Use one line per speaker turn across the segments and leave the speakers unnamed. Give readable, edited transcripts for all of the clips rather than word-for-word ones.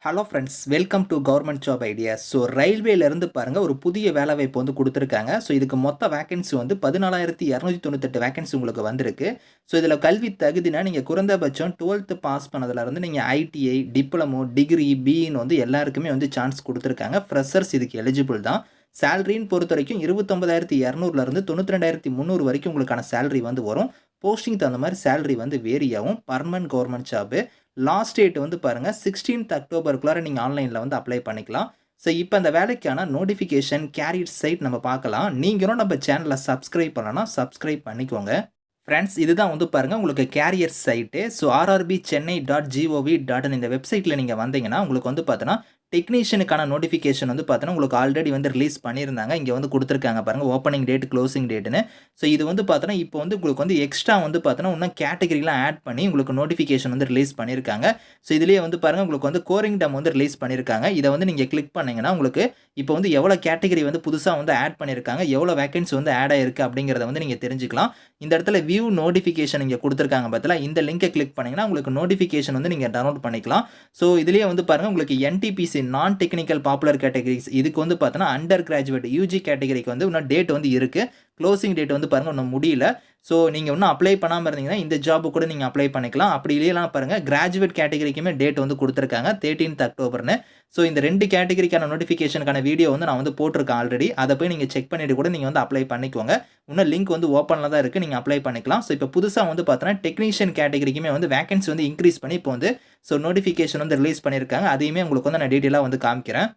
Hello friends, welcome to government job ideas. So ரயில்வேலேருந்து பாருங்கள் ஒரு புதிய வேலைவாய்ப்பு வந்து கொடுத்துருக்காங்க. ஸோ இதுக்கு மொத்த வேகன்சி வந்து 14,298 வேகன்சி உங்களுக்கு வந்திருக்கு. ஸோ இதில் கல்வி தகுதினா நீங்கள் குறைந்தபட்சம் 12th பாஸ் பண்ணதுலேருந்து நீங்கள் ஐடிஐ, டிப்ளமோ, டிகிரி, பிஇன்னு வந்து எல்லாருக்குமே வந்து சான்ஸ் கொடுத்துருக்காங்க. ஃப்ரெஷர்ஸ் இதுக்கு எலிஜிபிள் தான். சேலரின்னு பொறுத்த வரைக்கும் 29,200லேருந்து 92,300 வரைக்கும் உங்களுக்கான சேலரி வந்து வரும். போஸ்டிங் தகுந்த மாதிரி சேலரி வந்து வேரி ஆகும். Permanent government job. Last date வந்து பாருங்கள் 16th அக்டோபருக்குள்ளார நீங்கள் ஆன்லைனில் வந்து அப்ளை பண்ணிக்கலாம். ஸோ இப்போ அந்த வேலைக்கான நோட்டிஃபிகேஷன் கேரியர் சைட் நம்ம பார்க்கலாம். நீங்களும் நம்ம சேனலை சப்ஸ்கிரைப் பண்ணலாம், சப்ஸ்கிரைப் பண்ணிக்கோங்க. ஃப்ரெண்ட்ஸ், இதுதான் வந்து பாருங்கள் உங்களுக்கு கேரியர் சைட்டு. ஸோ rrbchennai.gov.in இந்த வெப்சைட்டில் நீங்கள் வந்தீங்கன்னா உங்களுக்கு வந்து பார்த்தோன்னா டெக்னீஷியனுக்கான நோட்டிஃபிகேஷன் வந்து பார்த்தோன்னா உங்களுக்கு ஆல்ரெடி வந்து ரிலீஸ் பண்ணியிருந்தாங்க. இங்கே வந்து கொடுத்துருக்காங்க பாருங்கள் ஓப்பனிங் டேட், க்ளோசிங் டேட்டுன்னு. ஸோ இது வந்து பார்த்தோன்னா இப்போ வந்து உங்களுக்கு வந்து எக்ஸ்ட்ரா வந்து பார்த்தோன்னா இன்னும் கேட்டகரிலாம் ஆட் பண்ணி உங்களுக்கு நோட்டிஃபிகேஷன் வந்து ரிலீஸ் பண்ணியிருக்காங்க. ஸோ இதுலேயே வந்து பாருங்கள் உங்களுக்கு வந்து கோரிங்டம் வந்து ரிலீஸ் பண்ணியிருக்காங்க. இதை வந்து நீங்கள் கிளிக் பண்ணிங்கன்னா உங்களுக்கு இப்போ வந்து எவ்வளோ கேட்டகரி வந்து புதுசாக வந்து ஆட் பண்ணியிருக்காங்க, எவ்வளோ வேகன்சி வந்து ஆட் ஆயிருக்கு அப்படிங்கிறத வந்து நீங்கள் தெரிஞ்சுக்கலாம். இந்த இடத்துல வியூ நோட்டிஃபிகேஷன் இங்கே கொடுத்துருக்காங்க பார்த்தீங்களா, இந்த லிங்கை கிளிக் பண்ணிங்கன்னா உங்களுக்கு நோட்டிஃபிகேஷன் வந்து நீங்கள் டவுன்லோட் பண்ணிக்கலாம். ஸோ இதுலேயே வந்து பாருங்கள் உங்களுக்கு என்டிபிசி நான் டெக்னிக்கல் பாப்புலர் கேட்டகரிஸ் இதுக்கு வந்து பார்த்தோன்னா அண்டர் கிராஜுவேட் யூஜி கேட்டகரிக்கு வந்து இன்னும் டேட் வந்து இருக்குது. க்ளோசிங் டேட் வந்து பாருங்கள் இன்னும் முடியல. ஸோ நீங்கள் இன்னும் அப்ளை பண்ணாமல் இருந்தீங்கன்னா இந்த ஜாபு கூட நீங்கள் அப்ளை பண்ணிக்கலாம். அப்படி இல்லையெல்லாம் பாருங்கள் கிராஜுவேட் கேட்டகரிக்குமே டேட் வந்து கொடுத்துருக்காங்க 13th அக்டோபர்னு. ஸோ இந்த 2 கேட்டகரிக்கான நோட்டிஃபிகேஷனுக்கான வீடியோ வந்து நான் வந்து போட்டிருக்கேன் ஆல்ரெடி. அதை போய் நீங்கள் செக் பண்ணிட்டு கூட நீங்கள் வந்து அப்ளை பண்ணிக்கோங்க. இன்னும் லிங்க் வந்து ஓப்பனில் தான் இருக்குது, நீங்கள் அப்ளை பண்ணிக்கலாம். ஸோ இப்போ புதுசாக வந்து பார்த்தோன்னா டெக்னீஷியன் கேட்டகரிக்குமே வந்து வேகன்சி வந்து இன்க்ரீஸ் பண்ணி இப்போ வந்து நோட்டிஃபிகேஷன் வந்து ரிலீஸ் பண்ணியிருக்காங்க. அதையுமே உங்களுக்கு வந்து நான் டீட்டெயிலாக வந்து காமிக்கிறேன்.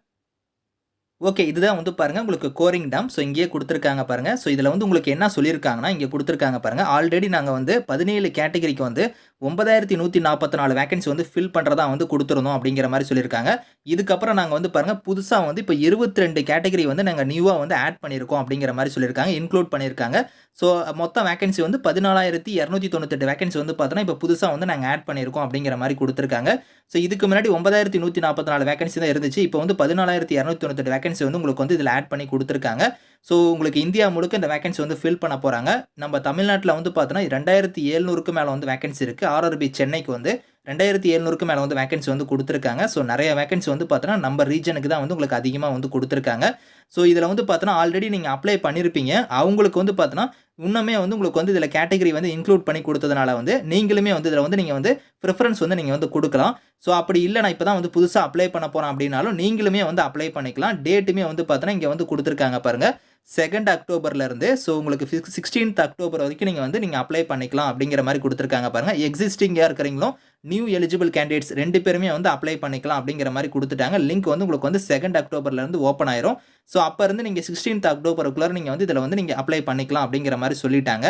ஓகே, இதுதான் வந்து பாருங்கள் உங்களுக்கு கோரிங்டம். ஸோ இங்கேயே கொடுத்துருக்காங்க பாருங்கள். ஸோ இதில் வந்து உங்களுக்கு என்ன சொல்லியிருக்காங்கன்னா இங்கே கொடுத்துருக்காங்க பாருங்கள். ஆல்ரெடி நாங்கள் வந்து 17 கேட்டகரிக்கு வந்து 9,144 வேகன்சி வந்து ஃபில் பண்ணுறதா வந்து கொடுத்துருந்தோம் அப்படிங்கிற மாதிரி சொல்லியிருக்காங்க. இதுக்கப்புறம் நாங்கள் வந்து பாருங்கள் புதுசாக வந்து இப்போ 22 கேட்டகரி வந்து நாங்கள் நியூவாக வந்து ஆட் பண்ணியிருக்கோம் அப்படிங்கிற மாதிரி சொல்லியிருக்காங்க, இன்க்ளூட் பண்ணியிருக்காங்க. ஸோ மொத்தம் வேகன்சி வந்து 14,298 வேகன்சி வந்து பார்த்தோன்னா இப்போ புதுசாக வந்து நாங்கள் ஆட் பண்ணியிருக்கோம் அப்படிங்கிற மாதிரி கொடுத்துருக்காங்க. ஸோ இதுக்கு முன்னாடி 9,144 வேகன்சி தான் இருந்துச்சு. இப்போ வந்து 14,298 வேகன்சி வந்து உங்களுக்கு வந்து இதில் ஆட் பண்ணி கொடுத்துருக்காங்க. ஸோ உங்களுக்கு இந்தியா முழுக்க இந்த வேகன்சி வந்து ஃபில் பண்ண போகிறாங்க. நம்ம தமிழ்நாட்டில் வந்து பார்த்தோன்னா 2,700க்கு மேலே வந்து வேகன்சி இருக்குது. ஆர்ஆர்பி சென்னைக்கு வந்து 2,700க்கு மேலே வந்து வேகன்சி வந்து கொடுத்துருக்காங்க. ஸோ நிறைய வேகன்சி வந்து பார்த்தோன்னா நம்ம ரீஜனுக்கு தான் வந்து உங்களுக்கு அதிகமாக வந்து கொடுத்துருக்காங்க. ஸோ இதில் வந்து பார்த்தோன்னா ஆல்ரெடி நீங்கள் அப்ளை பண்ணியிருப்பீங்க. அவங்களுக்கு வந்து பார்த்தோன்னா இன்னுமே வந்து உங்களுக்கு வந்து இதில் கேட்டகரி வந்து இன்க்ளூட் பண்ணி கொடுத்ததுனால வந்து நீங்களுமே வந்து இதில் வந்து நீங்கள் வந்து ப்ரிஃபரன்ஸ் வந்து நீங்கள் வந்து கொடுக்கலாம். ஸோ அப்படி இல்லை நான் இப்போ தான் வந்து புதுசாக அப்ளை பண்ண போகிறேன் அப்படின்னாலும் நீங்களுமே வந்து அப்ளை பண்ணிக்கலாம். டேட்டுமே வந்து பார்த்தோன்னா இங்கே வந்து கொடுத்துருக்காங்க பாருங்கள் 2nd அக்டோபர்லேருந்து. ஸோ உங்களுக்கு 16th அக்டோபர் வரைக்கும் நீங்கள் அப்ளை பண்ணிக்கலாம் அப்படிங்கிற மாதிரி கொடுத்துருக்காங்க பாருங்கள். எக்ஸிஸ்டிங்காக இருக்கிறீங்களோ நியூ எலிஜிபிள் கேண்டிடேட்ஸ் 2 பேருமே வந்து அப்ளை பண்ணிக்கலாம் அப்படிங்கிற மாதிரி கொடுத்துட்டாங்க. லிங்க் வந்து உங்களுக்கு வந்து 2nd அக்டோபர்லேருந்து ஓப்பன் ஆயிரும். ஸோ அப்போ இருந்து நீங்கள் 16th அக்டோபருக்குள்ளே நீங்கள் வந்து இதில் வந்து நீங்கள் அப்ளை பண்ணிக்கலாம் அப்படிங்கிற மாதிரி சொல்லிட்டாங்க.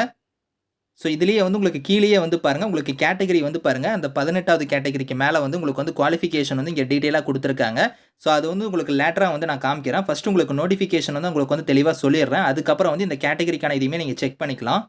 ஸோ இதுலேயே வந்து உங்களுக்கு கீழேயே வந்து பாருங்கள் உங்களுக்கு கேட்டகரி வந்து பாருங்கள் அந்த 18வது கேட்டகரிக்கு மேலே வந்து உங்களுக்கு வந்து குவாலிஃபிகேஷன் வந்து இங்கே டீட்டெயிலாக கொடுத்துருக்காங்க. ஸோ அது வந்து உங்களுக்கு லேட்டராக வந்து நான் காமிக்கிறேன். ஃபஸ்ட்டு உங்களுக்கு நோட்டிஃபிகேஷன் வந்து உங்களுக்கு வந்து தெளிவாக சொல்லிடுறேன். அதுக்கப்புறம் வந்து இந்த கேட்டகரிக்கான இதையுமே நீங்கள் செக் பண்ணிக்கலாம்.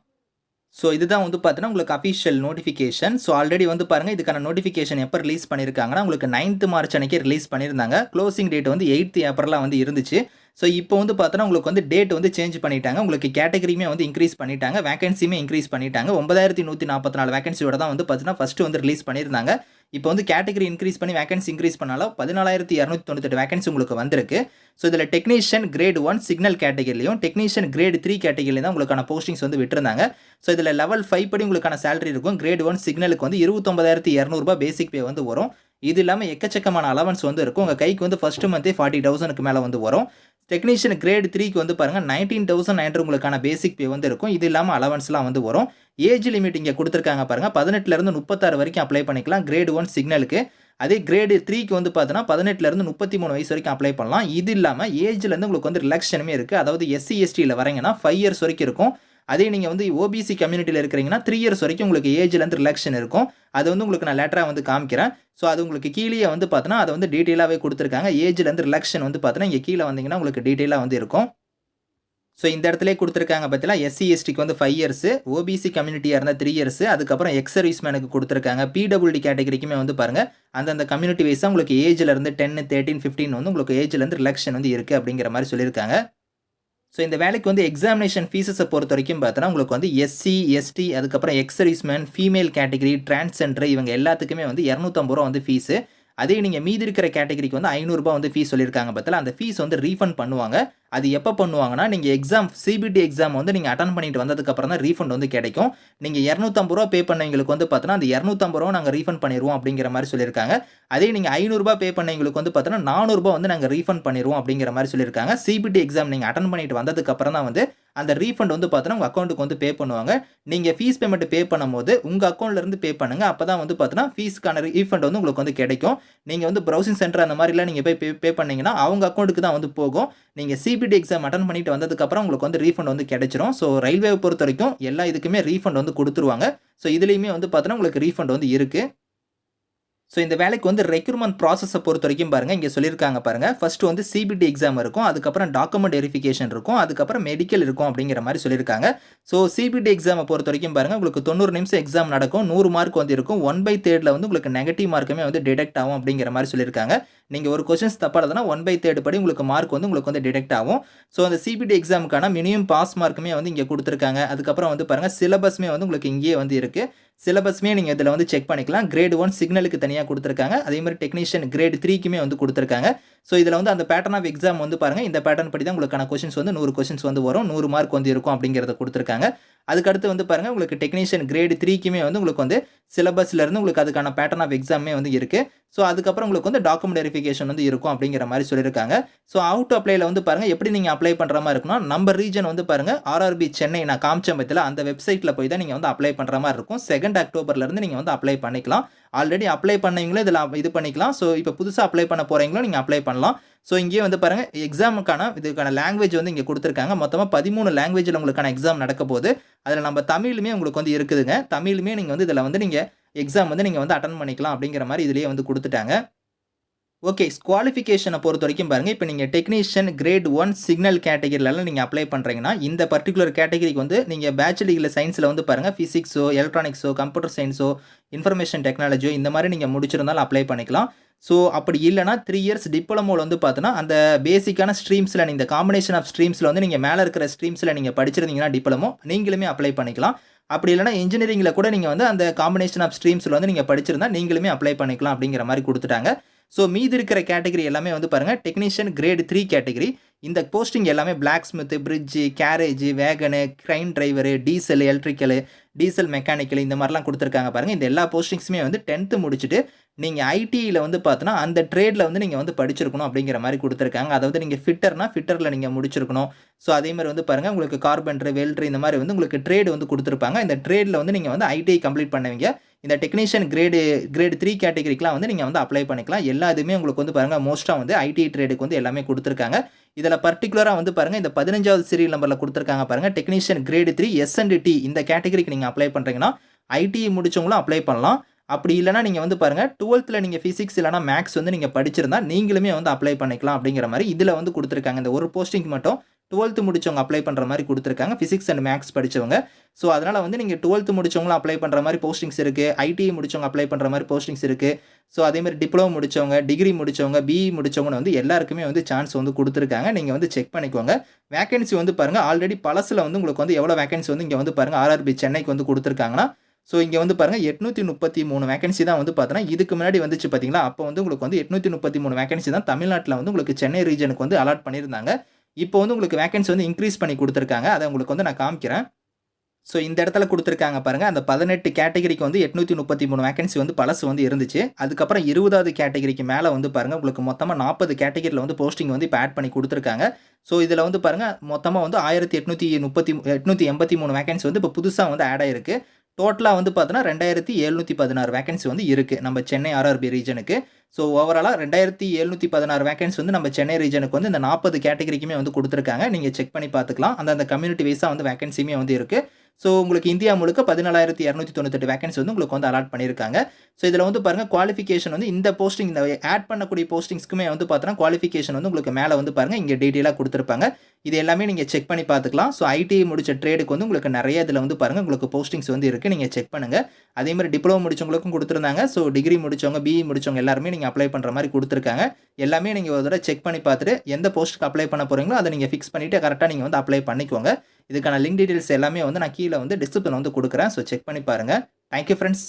ஸோ இதுதான் வந்து பார்த்தீங்கன்னா உங்களுக்கு அஃபிஷியல் நோட்டிஃபிகேஷன். ஸோ ஆல்ரெடி வந்து பாருங்கள் இதுக்கான நோட்டிஃபிகேஷன் எப்போ ரிலீஸ் பண்ணியிருக்காங்கன்னா உங்களுக்கு 9th மார்ச் அன்றைக்கி ரிலீஸ் பண்ணியிருந்தாங்க. க்ளோசிங் டேட் வந்து 8th ஏப்ரலாக வந்து இருந்துச்சு. ஸோ இப்போ வந்து பார்த்தோன்னா உங்களுக்கு வந்து டேட் வந்து சேஞ்ச் பண்ணிட்டாங்க. உங்களுக்கு கேட்டகரியுமே வந்து இன்க்ரீஸ் பண்ணிட்டாங்க, வேகன்சியுமே இன்க்ரீஸ் பண்ணிட்டாங்க. 9,144 வேகன்சியோட தான் வந்து பார்த்தீங்கன்னா ஃபஸ்ட்டு வந்து ரிலீஸ் பண்ணியிருந்தாங்க. இப்போ வந்து கேட்டகரி இன்க்ரீஸ் பண்ணி வேகன்சி இன்க்ரீஸ் பண்ணாலும் 14,298 வேகன்சி உங்களுக்கு வந்திருக்கு. ஸோ இதில் டெக்னீஷியன் கிரேட் 1 சிக்னல் கேட்டகரிலையும் டெக்னீஷியன் கிரேட் 3 கேட்டகரிலையும் தான் உங்களுக்கான போஸ்டிங்ஸ் வந்து விட்டுருந்தாங்க. ஸோ இதில் லெவல் 5 படி உங்களுக்கான சேலரி இருக்கும். கிரேட் 1 சிக்னலுக்கு வந்து 29,200 பேசிக் பே வந்து வரும். இது இல்லாமல் எக்கச்சக்கமான அலவன்ஸ் வந்து இருக்கும். உங்கள் கைக்கு வந்து ஃபஸ்ட்டு மந்த்தே 40,000க்கு மேலே வந்து வரும். டெக்னீஷியன் கிரேட் 3க்கு வந்து பாருங்கள் 19,900 உங்களுக்கான பேசிக் பே வந்து இருக்கும். இது இல்லாமல் அலவன்ஸ்லாம் வந்து வரும். ஏஜ் லிமிட் இங்கே கொடுத்துருக்காங்க பாருங்கள் 18லேருந்து 36 வரைக்கும் அப்ளை பண்ணிக்கலாம் கிரேட் 1 சிக்னலுக்கு. அதே கிரேடு 3க்கு வந்து பார்த்தோன்னா 18லேருந்து 33 வயசு வரைக்கும் அப்ளை பண்ணலாம். இது இல்லாமல் ஏஜ்லேருந்து உங்களுக்கு வந்து ரிலாக்ஷனுமே இருக்குது. அதாவது எஸ்சி எஸ்டியில் வரீங்கன்னா 5 இயர்ஸ் வரைக்கும் இருக்கும். அதே நீங்கள் வந்து ஓபிசி கம்யூனிட்டியில் இருக்கிறீங்கன்னா 3 இயர்ஸ் வரைக்கும் உங்களுக்கு ஏஜ்லேருந்து ரிலாக்ஷன் இருக்கும். அது வந்து உங்களுக்கு நான் லேட்டராக வந்து காமிக்கிறேன். ஸோ அது உங்களுக்கு கீழே வந்து பார்த்தோன்னா அதை வந்து டீட்டெயிலாகவே கொடுத்துருக்காங்க. ஏஜ்லேருந்து ரிலாக்ஷன் வந்து பார்த்தோன்னா இங்கே கீழே வந்தீங்கன்னா உங்களுக்கு டீட்டெயிலாக வந்து இருக்கும். ஸோ இந்த இடத்துல கொடுத்துருக்காங்க பார்த்தீங்களா, எஸ்சி எஸ்டிக்கு வந்து 5 இயர்ஸு, ஓபிசி கம்யூனிட்டியாக இருந்தால் 3 இயர்ஸு, அதுக்கப்புறம் எக்ஸ் சர்வீஸ்மேனுக்கு கொடுத்துருக்காங்க. பிடபிள்யூடி கேட்டகரிக்குமே வந்து பாருங்கள் அந்தந்த கம்யூனிட்டி வைஸாக உங்களுக்கு ஏஜ்லேருந்து 10, 13, 15 வந்து உங்களுக்கு ஏஜ்லேருந்து ரிலாக்ஷன் வந்து இருக்குது அப்படிங்கிற மாதிரி சொல்லியிருக்காங்க. ஸோ இந்த வேலைக்கு வந்து எக்ஸாமினேஷன் ஃபீஸஸை பொறுத்த வரைக்கும் பார்த்தோன்னா உங்களுக்கு வந்து எஸ்சி, எஸ்டி, அதுக்கப்புறம் X serviceman, female category, transgender இவங்க எல்லாத்துக்குமே வந்து 250 ரூபா வந்து ஃபீஸு. அதே நீங்க மீதி இருக்கிற கேட்டகரிக்கு வந்து ரூ. 500 வந்து ஃபீஸ் சொல்லியிருக்காங்க பார்த்தீங்களா, அந்த ஃபீஸ் வந்து ரீஃபண்ட் பண்ணுவாங்க. அது எப்ப பண்ணுவாங்கன்னா, நீங்க எக்ஸாம் சிபிடி எக்ஸாம் வந்து நீங்க அட்டெண்ட் பண்ணிட்டு வந்ததுக்கு அப்புறம் தான் ரீஃபண்ட் வந்து கிடைக்கும். நீங்க ரூ. 250 பே பண்ணவங்களுக்கு வந்து பார்த்தீங்கன்னா, அந்த ரூ. 250 நாங்க ரீஃபண்ட் பண்ணிருவோம் அப்படிங்கிற மாரி சொல்லியிருக்காங்க. அதே நீங்க ரூ. 500 பே பண்ணவங்களுக்கு வந்து பார்த்தீங்கன்னா, ரூ. 400 வந்து நாங்க ரீஃபண்ட் பண்ணிருவோம் அப்படிங்கிற மாரி சொல்லியிருக்காங்க. சிபிடி எக்ஸாம் நீங்க அட்டெண்ட் பண்ணிட்டு வந்ததுக்கு அப்புறம் தான் வந்து அந்த ரீஃபண்ட் வந்து பார்த்தீங்கன்னா, உங்க அக்கவுண்ட்க்கு வந்து பே பண்ணுவாங்க. நீங்க ஃபீஸ் பேமெண்ட் பே பண்ணும்போது உங்க அக்கவுண்ட்ல இருந்து பே பண்ணுங்க. அப்பதான் வந்து பார்த்தீங்கன்னா, ஃபீஸ்க்கான ரீஃபண்ட் வந்து உங்களுக்கு வந்து கிடைக்கும். நீங்க வந்து பிரவுசிங் சென்டர் அந்த மாரிலாம் நீங்க போய் பே பண்ணீங்கன்னா, அவங்க அக்கவுண்ட்க்கு தான் வந்து போகும். நீங்க சிபிடி எக்ஸாம் அட்டெண்ட் பண்ணிட்டு வந்ததுக்கு அப்புறம் உங்களுக்கு வந்து ரீஃபண்ட் வந்து கிடைச்சிரும். ஸோ ரயில்வேவை பொறுத்தவரைக்கும் எல்லா இதுக்குமே ரீஃபண்ட் வந்து குடுத்துருவாங்க. ஸோ இதுலயுமே வந்து பார்த்தீங்கன்னா, உங்களுக்கு ரீஃபண்ட் வந்து இருக்கு. ஸோ இந்த வேலைக்கு வந்து ரெக்ரூட்மெண்ட் ப்ராசஸ பொறுத்தவரைக்கும் பாருங்க, இங்க சொல்லியிருக்காங்க பாருங்க. ஃபர்ஸ்ட் வந்து சிபிடி எக்ஸாம் இருக்கும். அதுக்கப்புறம் டாக்குமெண்ட் வெரிஃபிகேஷன் இருக்கும். அதுக்கப்புறம் மெடிக்கல் இருக்கும் அப்படிங்கிற மாரி சொல்லியிருக்காங்க. ஸோ சிபிடி எக்ஸாம பொறுத்தவரைக்கும் பாருங்க, உங்களுக்கு 90 நிமிஷம் எக்ஸாம் நடக்கும். 100 மார்க் வந்து இருக்கும். 1/3ல வந்து உங்களுக்கு நெகட்டிவ் மார்க்குமே வந்து டிடக்ட் ஆகும் அப்படிங்கிற மாரி சொல்லியிருக்காங்க. நீங்க ஒரு கொஸ்டின்ஸ் தப்பா எழுதுனா 1/3 படி உங்களுக்கு மார்க் வந்து உங்களுக்கு வந்து டிடக்ட் ஆகும். ஸோ அந்த சிபிடி எக்ஸாமுக்கான மினிமம் பாஸ் மார்க்குமே வந்து இங்க குடுத்துருக்காங்க. அதுக்கப்புறம் வந்து பாருங்க, சிலபஸ்மே வந்து உங்களுக்கு இங்கேயே வந்து இருக்கு. சிலபஸ்மே நீங்க இதுல வந்து செக் பண்ணிக்கலாம். கிரேட் 1 சிக்னலுக்கு தனியா குடுத்துருக்காங்க. அதே மாரி டெக்னீஷியன் கிரேட் 3க்குமே வந்து குடுத்துருக்காங்க. ஸோ இதுல வந்து அந்த பேட்டர்ன் ஆஃப் எக்ஸாம் வந்து பாருங்க, இந்த பேட்டர்ன் படி தான் உங்களுக்கான கொஸ்டின்ஸ் வந்து 100 கொஸ்டின்ஸ் வந்து வரும். 100 மார்க் வந்து இருக்கும் அப்படிங்கிறத குடுத்துருக்காங்க. அதுக்கடுத்து வந்து பாருங்க, உங்களுக்கு டெக்னீஷியன் கிரேட் 3க்குமே வந்து உங்களுக்கு வந்து சிலபஸ்ல இருந்து உங்களுக்கு அதுக்கான பேட்டர்ன் ஆஃப் எக்ஸாமே வந்து இருக்கு. ஸோ அதுக்கப்புறம் உங்களுக்கு வந்து டாக்குமெண்ட் வெரிஃபிகேஷன் வந்து இருக்கும் அப்படிங்கிற மாரி சொல்லியிருக்காங்க. ஸோ ஹவ் டு அப்ளைல வந்து பாருங்க, எப்படி நீங்க அப்ளை பண்ற மாரி இருக்குன்னா, நம்ம ரீஜன் வந்து பாருங்க, ஆர்ஆர்பி சென்னை நான் காமிச்சேன் பாத்தீங்களா, அந்த வெப்சைட்ல போய் தான் நீங்க வந்து அப்ளை பண்ற மாரி இருக்கும். 2 அக்டோபர்ல இருந்து நீங்க வந்து அப்ளை பண்ணிக்கலாம். ஆல்ரெடி அப்ளை பண்ணவங்களும் இதுல இது பண்ணிக்கலாம். ஸோ இப்ப புதுசா அப்ளை பண்ண போறவங்களும் நீங்க அப்ளை பண்ணலாம். ஸோ இங்கேயே வந்து பாருங்க, எக்ஸாமுக்கான இதுக்கான லாங்குவேஜ் வந்து இங்க குடுத்துருக்காங்க. மொத்தமா 13 லாங்குவேஜ்ல உங்களுக்கான எக்ஸாம் நடக்கப்போது. அதுல நம்ம தமிழுமே உங்களுக்கு வந்து இருக்குதுங்க. தமிழுமே நீங்க வந்து இதுல வந்து நீங்க எக்ஸாம் வந்து நீங்க வந்து அட்டெண்ட் பண்ணிக்கலாம் அப்படிங்கிற மாரி இதுலயே வந்து குடுத்துட்டாங்க. ஓகே. குவாலிஃபிகேஷன பொறுத்தவரைக்கும் பாருங்க, இப்ப நீங்க டெக்னீஷியன் கிரேட் 1 சிக்னல் கேட்டகரிலலாம் நீங்க அப்ளை பண்றீங்கன்னா, இந்த பர்ட்டிகுலர் கேட்டகரிக்கு வந்து நீங்க பேச்சுலர் டிகிரில சயன்ஸ்ல வந்து பாருங்க, பிசிக்ஸோ, எலக்ட்ரானிக்ஸோ, கம்ப்யூட்டர் சயன்ஸோ, இன்ஃபர்மேஷன் டெக்னாலஜியோ இந்த மாரி நீங்க முடிச்சிருந்தாலும் அப்ளை பண்ணிக்கலாம். ஸோ அப்படி இல்லன்னா 3 இயர்ஸ் டிப்ளமோல வந்து பார்த்தீங்கன்னா, அந்த பேசிக்கான ஸ்ட்ரீம்ஸ்ல இந்த காம்பினேஷன் ஆஃப் ஸ்ட்ரீம்ஸ்ல வந்து நீங்க மேல இருக்கிற ஸ்ட்ரீம்ஸ்ல நீங்க படிச்சிருந்தீங்கன்னா டிப்ளமோ, நீங்களுமே அப்ளை பண்ணிக்கலாம். அப்படி இல்லன்னா இன்ஜினியரிங்ல கூட நீங்க வந்து அந்த காம்பினேஷன் ஆஃப் ஸ்ட்ரீம்ஸ்ல வந்து நீங்க படிச்சிருந்தா நீங்களுமே அப்ளை பண்ணிக்கலாம் அப்படிங்கிற மாரி குடுத்துட்டாங்க. ஸோ மீதி இருக்கிற கேட்டகரி எல்லாமே வந்து பாருங்க, டெக்னீஷியன் கிரேட் 3 கேட்டகரி. இந்த போஸ்டிங் எல்லாமே blacksmith, fridge, garage, wagon, crane driver, diesel, electrical, diesel mechanical இந்த மாரிலாம் குடுத்துருக்காங்க பாருங்க. இந்த எல்லா போஸ்டிங்ஸுமே வந்து 10th முடிச்சுட்டு நீங்க ஐடில வந்து பார்த்தோன்னா, அந்த ட்ரேட்ல வந்து நீங்க வந்து படிச்சிருக்கணும் அப்படிங்கிற மாரி குடுத்துருக்காங்க. அதாவது நீங்க ஃபிட்டர்னா, ஃபிட்டர்ல நீங்க முடிச்சிருக்கணும். ஸோ அதே மாரி வந்து பாருங்க, உங்களுக்கு கார்பெண்டர், வெல்டர் இந்த மாரி வந்து உங்களுக்கு ட்ரேட் வந்து குடுத்துருப்பாங்க. இந்த ட்ரேட்ல வந்து நீங்க வந்து ஐடிஐ கம்ப்ளீட் பண்ணுவீங்க. இந்த டெக்னீஷியன் கிரேட் 3 கேட்டகரிக்குலாம் வந்து நீங்க வந்து அப்ளை பண்ணிக்கலாம். எல்லா இதுவுமே உங்களுக்கு வந்து பாருங்க, மோஸ்ட்டா வந்து ஐடிஐ ட்ரேடுக்கு வந்து எல்லாமே குடுத்துருக்காங்க. இதுல பர்ட்டிகுலரா வந்து பாருங்க, இந்த 15வது சீரியல் நம்பர்ல குடுத்துருக்காங்க பாருங்க, டெக்னீஷியன் கிரேட் 3 எஸ்&டி இந்த கேட்டகரிக்கு நீங்க அப்ளை பண்றீங்கன்னா, ஐடிஐ முடிச்சவங்களும் அப்ளை பண்ணலாம். அப்படி இல்லன்னா நீங்க வந்து பாருங்க, 12th நீங்க பிசிக்ஸ் இல்லன்னா மேத்ஸ் வந்து நீங்க படிச்சிருந்தா நீங்களுமே வந்து அப்ளை பண்ணிக்கலாம் அப்படிங்கிற மாரி இதுல வந்து குடுத்துருக்காங்க. இந்த ஒரு போஸ்டிங்க்கு மட்டும் 12th முடிச்சவங்க அப்ளை பண்ற மாரி குடுத்துருக்காங்க. பிசிக்ஸ் அண்ட் மேத்ஸ் படிச்சவங்க. ஸோ அதனால வந்து நீங்க 12th முடிச்சவங்களும் அப்ளை பண்ற மாரி போஸ்டிங்ஸ் இருக்கு. ஐடிஐ முடிச்சவங்க அப்ளை பண்ற மாரி போஸ்டிங்ஸ் இருக்கு. ஸோ அதே மாரி டிப்ளமோ முடிச்சவங்க, டிகிரி முடிச்சவங்க, பிஇ முடிச்சவங்கன்னு வந்து எல்லாருக்குமே வந்து சான்ஸ் வந்து குடுத்துருக்காங்க. நீங்க வந்து செக் பண்ணிக்கோங்க. வேக்கன்சி வந்து பாருங்க, ஆல்ரெடி பழசுல வந்து உங்களுக்கு வந்து எவ்வளோ வேக்கன்சி வந்து இங்க வந்து பாருங்க, ஆர்ஆர்பி சென்னைக்கு வந்து குடுத்துருக்காங்கன்னா, ஸோ இங்க வந்து பாருங்க 833 வேக்கன்சி தான் வந்து பார்த்தோன்னா, இதுக்கு முன்னாடி வந்துச்சு பார்த்தீங்களா, அப்போ வந்து உங்களுக்கு வந்து 833 வேக்கன்சி தான் தமிழ்நாட்டுல வந்து உங்களுக்கு சென்னை ரீஜனுக்கு வந்து அலாட் பண்ணியிருந்தாங்க. இப்போ வந்து உங்களுக்கு வேக்கன்சி வந்து இன்கிரீஸ் பண்ணி குடுத்துருக்காங்க. அத உங்களுக்கு வந்து நான் காமிக்கிறேன். ஸோ இந்த இடத்துல குடுத்துருக்காங்க பாருங்க, அந்த 18 கேட்டகரிக்கு வந்து 833 வேக்கன்சி வந்து பழசு வந்து இருந்துச்சு. அதுக்கப்புறம் 20வது கேட்டகரிக்கு மேல வந்து பாருங்க, உங்களுக்கு மொத்தமா 40 கேட்டகரில வந்து போஸ்டிங் வந்து இப்ப ஆட் பண்ணி குடுத்துருக்காங்க. ஸோ இதுல வந்து பாருங்க, மொத்தமா வந்து 883 வேக்கன்சி வந்து இப்ப புதுசா வந்து ஆட் ஆயிருக்கு. டோட்டலா வந்து பார்த்தோன்னா 2716 வேக்கன்சி வந்து இருக்கு, நம்ம சென்னை ஆர்ஆர்பி ரீஜனுக்கு. ஸோ ஓவராலா 2716 வேக்கன்சி வந்து நம்ம சென்னை ரீஜனுக்கு வந்து இந்த 40 கேட்டகரிக்குமே வந்து குடுத்துருக்காங்க. நீங்க செக் பண்ணி பார்த்துக்கலாம். அந்த கம்யூனிட்டி வைஸா வந்து வேக்கன்சியுமே வந்து இருக்கு. ஸோ உங்களுக்கு இந்தியா முழுக்க 14,298 வேக்கன்சி வந்து உங்களுக்கு வந்து அலாட் பண்ணியிருக்காங்க. ஸோ இதில் வந்து பாருங்க, குவாலிஃபிகேஷன் வந்து இந்த போஸ்டிங் இந்த ஆட் பண்ணக்கூடிய போஸ்டிங்ஸ்க்குமே வந்து பார்த்தோன்னா குவாலிஃபிகேஷன் வந்து உங்களுக்கு மேலே வந்து பாருங்க, இங்கே டீட்டெயிலாக கொடுத்துருப்பாங்க. இது எல்லாமே நீங்கள் செக் பண்ணி பார்த்துக்கலாம். ஸோ ஐடிஐ முடிச்ச ட்ரேடுக்கு வந்து உங்களுக்கு நிறைய இதில் வந்து பாருங்க, உங்களுக்கு போஸ்டிங்ஸ் வந்து இருக்குது, நீங்கள் செக் பண்ணுங்க. அதே மாதிரி டிப்ளமோ முடிச்சவங்களுக்கும் கொடுத்துருந்தாங்க. ஸோ டிகிரி முடிச்சவங்க, பிஇ முடிச்சவங்க எல்லாருமே நீங்கள் அப்ளை பண்ணுற மாதிரி கொடுத்துருக்காங்க. எல்லாமே நீங்கள் ஒரு தடவை செக் பண்ணி பார்த்துட்டு எந்த போஸ்ட்டுக்கு அப்ளை பண்ண போகிறீங்களோ அதை நீங்கள் ஃபிக்ஸ் பண்ணிவிட்டு கரெக்டாக நீங்கள் வந்து அப்ளை பண்ணிக்கோங்க. இதுக்கான லிங்க் டீடைல்ஸ் எல்லாமே வந்து நான் கீழே வந்து டிஸ்கிரிப்ஷன்ல வந்து கொடுக்குறேன். ஸோ செக் பண்ணி பாருங்கள். Thank you friends.